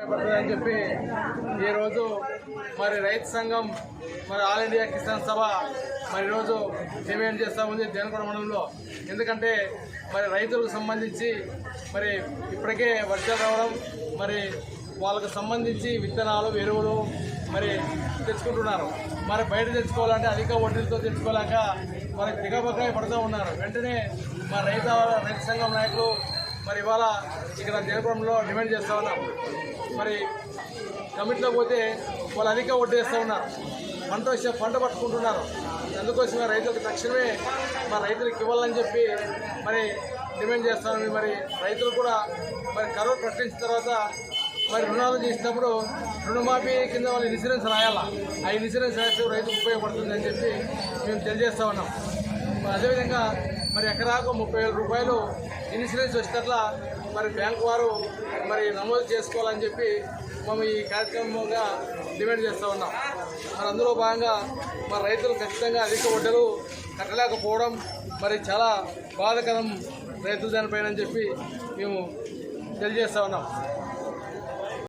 అని చెప్పి ఈరోజు మరి రైతు సంఘం మరి ఆల్ ఇండియా కిసాన్ సభ మరి ఈరోజు డిమాండ్ చేస్తూ ఉంది దేవనకొండ మండలంలో. ఎందుకంటే మరి రైతులకు సంబంధించి మరి ఇప్పటికే వర్షాలు రావడం, మరి వాళ్ళకు సంబంధించి విత్తనాలు ఎరువులు మరి తెచ్చుకుంటున్నారు. మరి బయట తెచ్చుకోవాలంటే అధిక వడ్డీలతో తెచ్చుకోలేక మరి దిగబకాయ పడుతూ ఉన్నారు. వెంటనే మరి రైతు సంఘం నాయకులు మరి ఇవాళ ఇక్కడ దేవనకొండలో డిమాండ్ చేస్తూ ఉన్నాం. మరి కమిటీలో పోతే వాళ్ళు అధిక వడ్డీ వేస్తూ ఉన్నారు, పంట పట్టుకుంటున్నారు. అందుకోసమే రైతులకు తక్షణమే మరి రైతులకు ఇవ్వాలని చెప్పి మరి డిమాండ్ చేస్తామని, మరి రైతులు కూడా మరి కరువు ప్రకటించిన తర్వాత మరి రుణాలు చేసినప్పుడు రుణమాఫీ కింద వాళ్ళు ఇన్సూరెన్స్ రాయాలా, ఆ ఇన్సూరెన్స్ రాస్తే రైతుకు ఉపయోగపడుతుంది అని చెప్పి మేము తెలియజేస్తూ ఉన్నాం. అదేవిధంగా మరి ఎకరాకు 30,000 రూపాయలు ఇన్సూరెన్స్ వచ్చేటట్లా మరి బ్యాంకు వారు మరి నమోదు చేసుకోవాలని చెప్పి మేము ఈ కార్యక్రమంగా డిమాండ్ చేస్తూ ఉన్నాం. మరి అందులో భాగంగా మరి రైతులు ఖచ్చితంగా అధిక వడ్డీలు కట్టలేకపోవడం మరి చాలా బాధాకరం రైతుల దానిపైన అని చెప్పి మేము తెలియజేస్తూ ఉన్నాం.